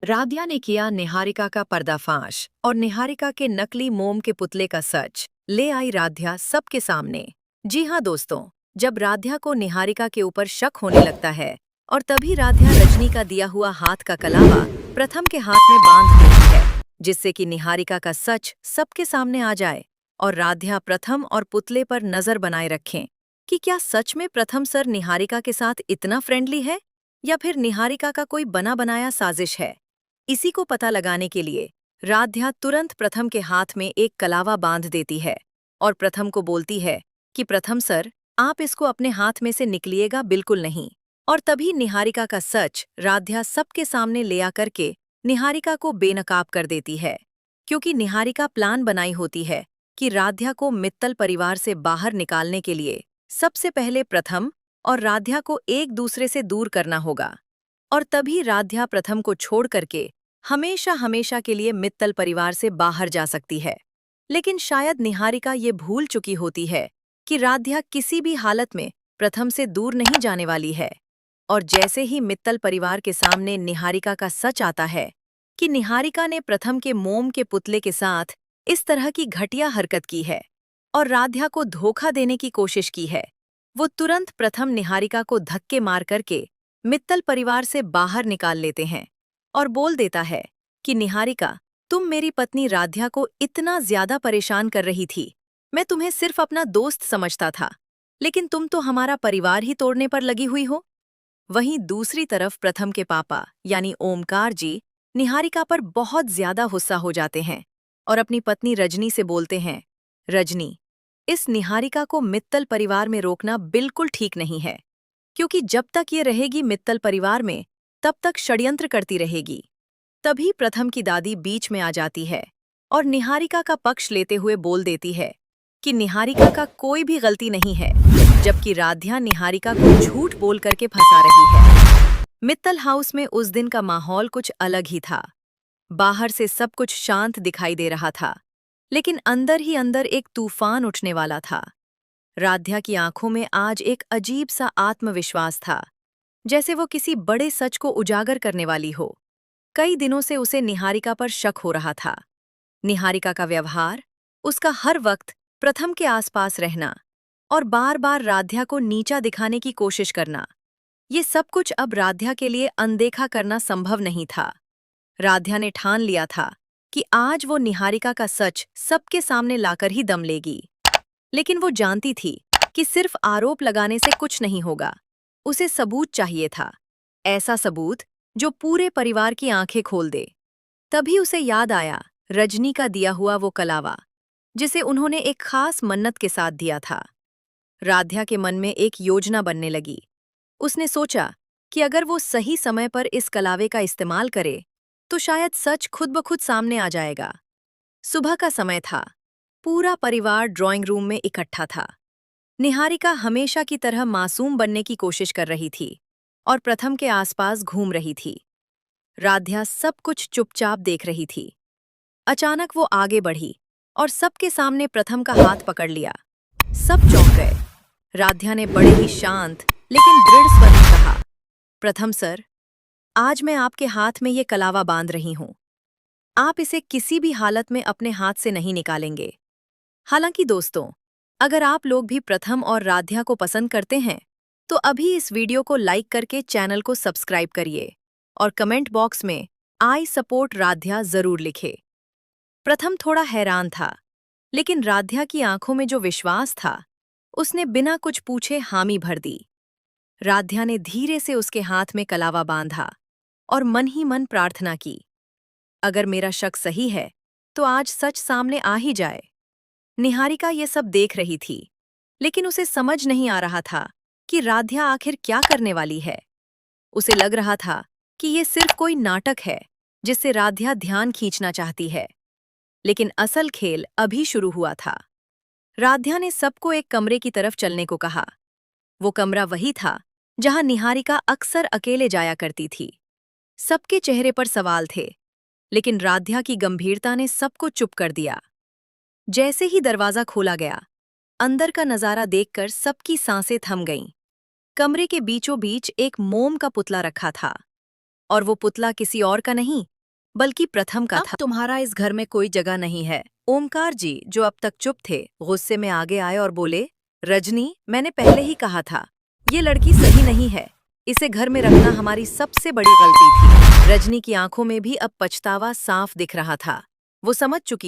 राधिया ने किया निहारिका का पर्दाफाश और निहारिका के नकली मोम के पुतले का सच ले आई राधिया सबके सामने। जी हाँ दोस्तों, जब राधिया को निहारिका के ऊपर शक होने लगता है और तभी राधिया रजनी का दिया हुआ हाथ का कलावा प्रथम के हाथ में बांध देती है, जिससे कि निहारिका का सच सबके सामने आ जाए और राधिया प्रथम और पुतले पर नजर बनाए रखें कि क्या सच में प्रथम सर निहारिका के साथ इतना फ्रेंडली है या फिर निहारिका का कोई बना बनाया साजिश है। इसी को पता लगाने के लिए राध्या तुरंत प्रथम के हाथ में एक कलावा बांध देती है और प्रथम को बोलती है कि प्रथम सर, आप इसको अपने हाथ में से निकलिएगा बिल्कुल नहीं। और तभी निहारिका का सच राध्या सबके सामने ले आकर के निहारिका को बेनकाब कर देती है, क्योंकि निहारिका प्लान बनाई होती है कि राध्या को मित्तल परिवार से बाहर निकालने के लिए सबसे पहले प्रथम और राध्या को एक दूसरे से दूर करना होगा और तभी राध्या प्रथम को छोड़ करके हमेशा हमेशा के लिए मित्तल परिवार से बाहर जा सकती है। लेकिन शायद निहारिका ये भूल चुकी होती है कि राध्या किसी भी हालत में प्रथम से दूर नहीं जाने वाली है। और जैसे ही मित्तल परिवार के सामने निहारिका का सच आता है कि निहारिका ने प्रथम के मोम के पुतले के साथ इस तरह की घटिया हरकत की है और राध्या को धोखा देने की कोशिश की है, वो तुरंत प्रथम निहारिका को धक्के मार करके मित्तल परिवार से बाहर निकाल लेते हैं और बोल देता है कि निहारिका, तुम मेरी पत्नी राध्या को इतना ज्यादा परेशान कर रही थी, मैं तुम्हें सिर्फ अपना दोस्त समझता था, लेकिन तुम तो हमारा परिवार ही तोड़ने पर लगी हुई हो। वहीं दूसरी तरफ प्रथम के पापा यानी ओमकार जी निहारिका पर बहुत ज्यादा गुस्सा हो जाते हैं और अपनी पत्नी रजनी से बोलते हैं, रजनी, इस निहारिका को मित्तल परिवार में रोकना बिल्कुल ठीक नहीं है, क्योंकि जब तक ये रहेगी मित्तल परिवार में तब तक षड्यंत्र करती रहेगी। तभी प्रथम की दादी बीच में आ जाती है और निहारिका का पक्ष लेते हुए बोल देती है कि निहारिका का कोई भी गलती नहीं है, जबकि राध्या निहारिका को झूठ बोल करके फंसा रही है। मित्तल हाउस में उस दिन का माहौल कुछ अलग ही था। बाहर से सब कुछ शांत दिखाई दे रहा था, लेकिन अंदर ही अंदर एक तूफान उठने वाला था। राध्या की आंखों में आज एक अजीब सा आत्मविश्वास था, जैसे वो किसी बड़े सच को उजागर करने वाली हो। कई दिनों से उसे निहारिका पर शक हो रहा था। निहारिका का व्यवहार, उसका हर वक्त प्रथम के आसपास रहना और बार बार राध्या को नीचा दिखाने की कोशिश करना, ये सब कुछ अब राध्या के लिए अनदेखा करना संभव नहीं था। राध्या ने ठान लिया था कि आज वो निहारिका का सच सबके सामने लाकर ही दम लेगी। लेकिन वो जानती थी कि सिर्फ आरोप लगाने से कुछ नहीं होगा, उसे सबूत चाहिए था, ऐसा सबूत जो पूरे परिवार की आंखें खोल दे। तभी उसे याद आया रजनी का दिया हुआ वो कलावा, जिसे उन्होंने एक खास मन्नत के साथ दिया था। राध्या के मन में एक योजना बनने लगी। उसने सोचा कि अगर वो सही समय पर इस कलावे का इस्तेमाल करे तो शायद सच खुद ब खुद सामने आ जाएगा। सुबह का समय था। पूरा परिवार ड्राइंग रूम में इकट्ठा था। निहारिका हमेशा की तरह मासूम बनने की कोशिश कर रही थी और प्रथम के आसपास घूम रही थी। राध्या सब कुछ चुपचाप देख रही थी। अचानक वो आगे बढ़ी और सबके सामने प्रथम का हाथ पकड़ लिया। सब चौंक गए। राध्या ने बड़े ही शांत लेकिन दृढ़ स्वर में कहा, प्रथम सर, आज मैं आपके हाथ में ये कलावा बांध रही हूं। आप इसे किसी भी हालत में अपने हाथ से नहीं निकालेंगे। हालांकि दोस्तों, अगर आप लोग भी प्रथम और राध्या को पसंद करते हैं तो अभी इस वीडियो को लाइक करके चैनल को सब्सक्राइब करिए और कमेंट बॉक्स में आई सपोर्ट राध्या जरूर लिखे। प्रथम थोड़ा हैरान था, लेकिन राध्या की आंखों में जो विश्वास था, उसने बिना कुछ पूछे हामी भर दी। राध्या ने धीरे से उसके हाथ में कलावा बांधा और मन ही मन प्रार्थना की, अगर मेरा शक सही है तो आज सच सामने आ ही जाए। निहारिका ये सब देख रही थी, लेकिन उसे समझ नहीं आ रहा था कि राध्या आखिर क्या करने वाली है। उसे लग रहा था कि ये सिर्फ कोई नाटक है जिससे राध्या ध्यान खींचना चाहती है, लेकिन असल खेल अभी शुरू हुआ था। राध्या ने सबको एक कमरे की तरफ चलने को कहा। वो कमरा वही था जहां निहारिका अक्सर अकेले जाया करती थी। सबके चेहरे पर सवाल थे, लेकिन राध्या की गंभीरता ने सबको चुप कर दिया। जैसे ही दरवाजा खोला गया, अंदर का नजारा देखकर सबकी सांसें थम गईं। कमरे के बीचों बीच एक मोम का पुतला रखा था, और वो पुतला किसी और का नहीं बल्कि प्रथम का था। तुम्हारा इस घर में कोई जगह नहीं है। ओमकार जी, जो अब तक चुप थे, गुस्से में आगे आए और बोले, रजनी, मैंने पहले ही कहा था, ये लड़की सही नहीं है। इसे घर में रखना हमारी सबसे बड़ी गलती थी। रजनी की आंखों में भी अब पछतावा साफ दिख रहा था। वो समझ चुकी थी